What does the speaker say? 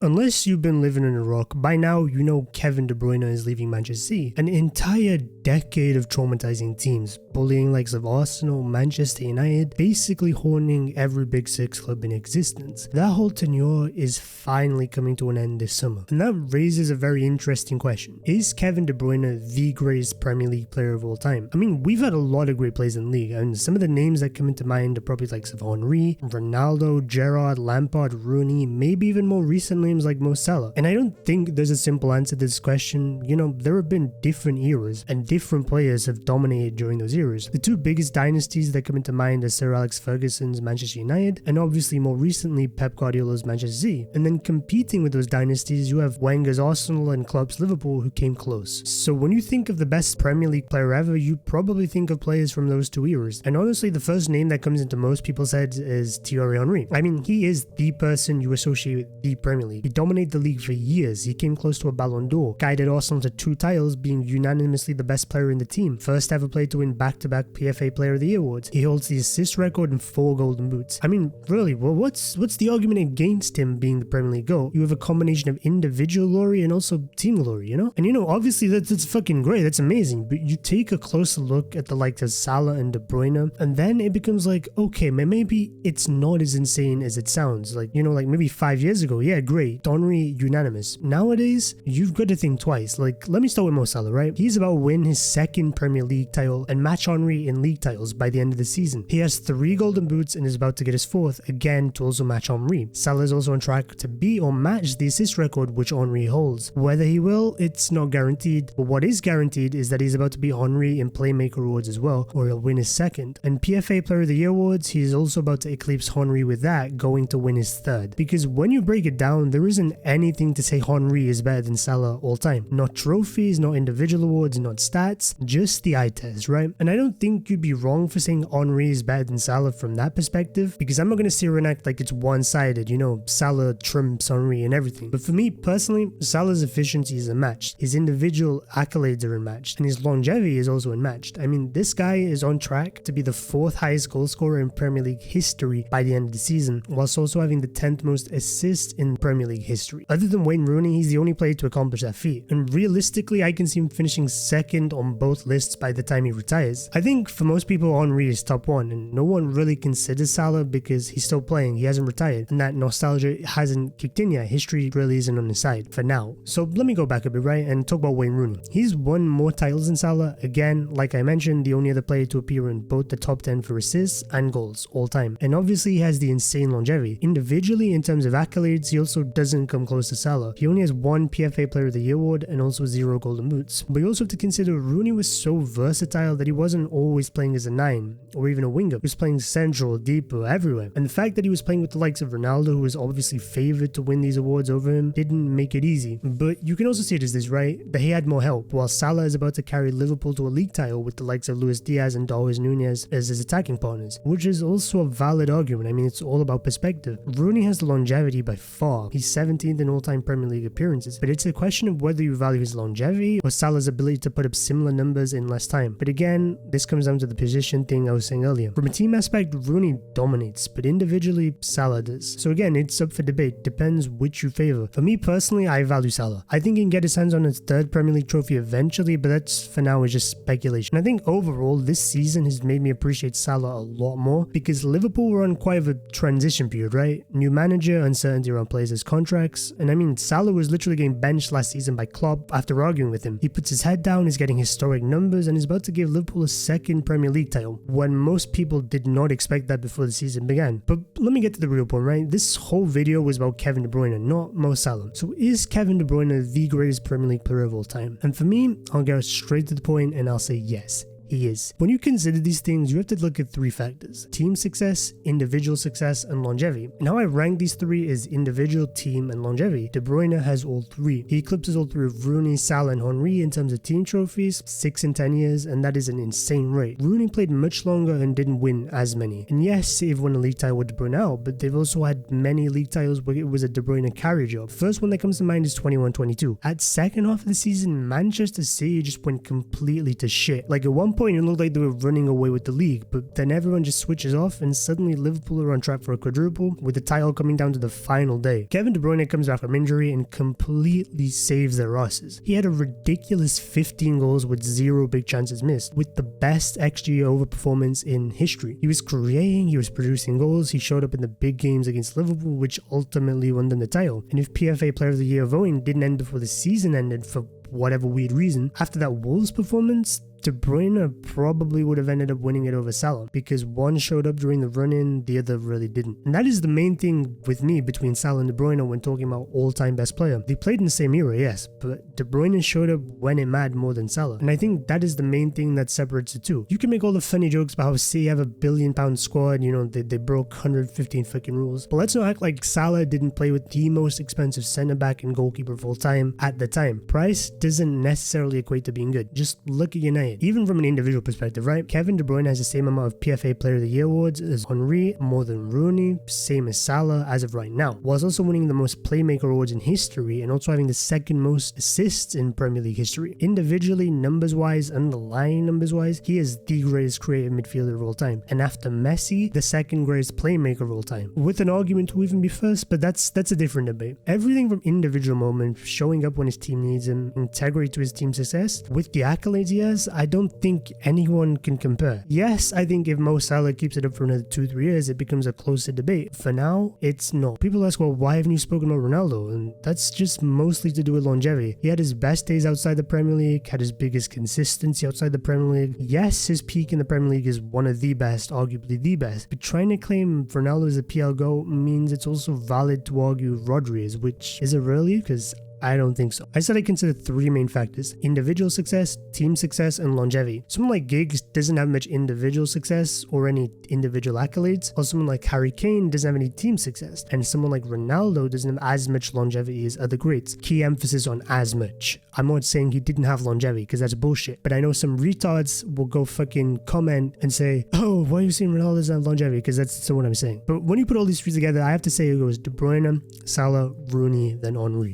Unless you've been living in a rock, by now you know Kevin De Bruyne is leaving Manchester City. An entire decade of traumatizing teams, bullying likes of Arsenal, Manchester United, basically haunting every Big Six club in existence. That whole tenure is finally coming to an end this summer. And that raises a very interesting question. Is Kevin De Bruyne the greatest Premier League player of all time? I mean, we've had a lot of great players in the league, and some of the names that come into mind are probably likes of Henry, Ronaldo, Gerrard, Lampard, Rooney, maybe even more recently names like Mo Salah. And I don't think there's a simple answer to this question. You know, there have been different eras and different players have dominated during those eras. The two biggest dynasties that come into mind are Sir Alex Ferguson's Manchester United and obviously more recently Pep Guardiola's Manchester City. And then competing with those dynasties, you have Wenger's Arsenal and Klopp's Liverpool who came close. So when you think of the best Premier League player ever, you probably think of players from those two eras. And honestly, the first name that comes into most people's heads is Thierry Henry. I mean, he is the person you associate with the Premier League. He dominated the league for years. He came close to a Ballon d'Or, guided Arsenal to 2 titles, being unanimously the best player in the team. First ever player to win back-to-back PFA Player of the Year awards. He holds the assist record and 4 golden boots. I mean, really, well, what's the argument against him being the Premier League GOAT? You have a combination of individual glory and also team glory, you know? And you know, obviously that's fucking great. That's amazing. But you take a closer look at the likes of Salah and De Bruyne, and then it becomes like, okay, maybe it's not as insane as it sounds. Like, you know, like maybe 5 years ago, yeah, great. Henry, unanimous. Nowadays, you've got to think twice. Like, let me start with Mo Salah, right? He's about to win his 2nd Premier League title and match Henry in league titles by the end of the season. He has 3 golden boots and is about to get his 4th, again to also match Henry. Salah is also on track to beat or match the assist record which Henry holds. Whether he will, it's not guaranteed, but what is guaranteed is that he's about to beat Henry in Playmaker awards as well, or he'll win his 2nd. And PFA Player of the Year awards, he's also about to eclipse Henry with that, going to win his 3rd. Because when you break it down, there isn't anything to say Henry is better than Salah all time. Not trophies, not individual awards, not stats, just the eye test, right? And I don't think you'd be wrong for saying Henry is better than Salah from that perspective, because I'm not going to sit here and act like it's one-sided, you know, Salah trumps Henry and everything. But for me personally, Salah's efficiency is unmatched, his individual accolades are unmatched, and his longevity is also unmatched. I mean, this guy is on track to be the 4th highest goal scorer in Premier League history by the end of the season, whilst also having the 10th most assists in Premier League history. Other than Wayne Rooney, he's the only player to accomplish that feat, and realistically I can see him finishing 2nd on both lists by the time he retires. I think for most people Henry is top 1, and no one really considers Salah because he's still playing, he hasn't retired, and that nostalgia hasn't kicked in yet. History really isn't on his side for now. So let me go back a bit, right, and talk about Wayne Rooney. He's won more titles than Salah, again, like I mentioned, the only other player to appear in both the top 10 for assists and goals all time, and obviously he has the insane longevity. Individually, in terms of accolades, he also doesn't come close to Salah. He only has 1 PFA Player of the Year award and also 0 golden boots. But you also have to consider Rooney was so versatile that he wasn't always playing as a 9 or even a winger. He was playing central, deeper, everywhere. And the fact that he was playing with the likes of Ronaldo, who was obviously favoured to win these awards over him, didn't make it easy. But you can also see it as this, right? That he had more help, while Salah is about to carry Liverpool to a league title with the likes of Luis Diaz and Darwin Núñez as his attacking partners, which is also a valid argument. I mean, it's all about perspective. Rooney has the longevity by far. He's 17th in all-time Premier League appearances, but it's a question of whether you value his longevity or Salah's ability to put up similar numbers in less time. But again, this comes down to the position thing I was saying earlier. From a team aspect, Rooney dominates, but individually, Salah does. So again, it's up for debate, depends which you favour. For me personally, I value Salah. I think he can get his hands on his 3rd Premier League trophy eventually, but that's for now is just speculation. I think overall, this season has made me appreciate Salah a lot more because Liverpool were on quite of a transition period, right? New manager, uncertainty around players' contracts, and I mean, Salah was literally getting benched last season by Klopp after arguing with him. He puts his head down, he's getting historic numbers, and is about to give Liverpool a 2nd Premier League title, when most people did not expect that before the season began. But let me get to the real point, right? This whole video was about Kevin De Bruyne, not Mo Salah. So is Kevin De Bruyne the greatest Premier League player of all time? And for me, I'll get straight to the point and I'll say yes. He is. When you consider these things, you have to look at 3 factors: team success, individual success, and longevity. And how I rank these 3 is individual, team, and longevity. De Bruyne has all 3. He eclipses all 3 of Rooney, Salah, and Henry in terms of team trophies, 6 in 10 years, and that is an insane rate. Rooney played much longer and didn't win as many. And yes, City won a league title with De Bruyne out, but they've also had many league titles where it was a De Bruyne carry job. First one that comes to mind is 21-22. At second half of the season, Manchester City just went completely to shit. Like at one point it looked like they were running away with the league, but then everyone just switches off and suddenly Liverpool are on track for a quadruple, with the title coming down to the final day. Kevin De Bruyne comes back from injury and completely saves their asses. He had a ridiculous 15 goals with 0 big chances missed, with the best XG over performance in history. He was creating, he was producing goals, he showed up in the big games against Liverpool, which ultimately won them the title. And if PFA Player of the Year voting didn't end before the season ended for whatever weird reason, after that Wolves performance, De Bruyne probably would have ended up winning it over Salah, because one showed up during the run-in, the other really didn't. And that is the main thing with me between Salah and De Bruyne when talking about all-time best player. They played in the same era, yes, but De Bruyne showed up when it mattered more than Salah. And I think that is the main thing that separates the two. You can make all the funny jokes about how City have a billion-pound squad, you know, they broke 115 fucking rules. But let's not act like Salah didn't play with the most expensive centre-back and goalkeeper of all time at the time. Price doesn't necessarily equate to being good. Just look at United. Even from an individual perspective, right? Kevin De Bruyne has the same amount of PFA Player of the Year awards as Henry, more than Rooney, same as Salah as of right now, whilst also winning the most playmaker awards in history and also having the second most assists in Premier League history. Individually, numbers-wise, underlying numbers-wise, he is the greatest creative midfielder of all time. And after Messi, the second greatest playmaker of all time. With an argument to even be first, but that's a different debate. Everything from individual moments, showing up when his team needs him, integrity to his team's success, with the accolades he has, I don't think anyone can compare. Yes, I think if Mo Salah keeps it up for another 2-3 years, it becomes a closer debate. For now, it's not. People ask, well, why haven't you spoken about Ronaldo? And that's just mostly to do with longevity. He had his best days outside the Premier League, had his biggest consistency outside the Premier League. Yes, his peak in the Premier League is one of the best, arguably the best, but trying to claim Ronaldo as a PL GOAT means it's also valid to argue Rodri is, which is it really? Because I don't think so. I said I consider 3 main factors: individual success, team success, and longevity. Someone like Giggs doesn't have much individual success or any individual accolades, while someone like Harry Kane doesn't have any team success, and someone like Ronaldo doesn't have as much longevity as other greats. Key emphasis on as much. I'm not saying he didn't have longevity, because that's bullshit, but I know some retards will go fucking comment and say, oh, why are you saying Ronaldo doesn't have longevity? Because that's what I'm saying. But when you put all these 3 together, I have to say it goes De Bruyne, Salah, Rooney, then Henry.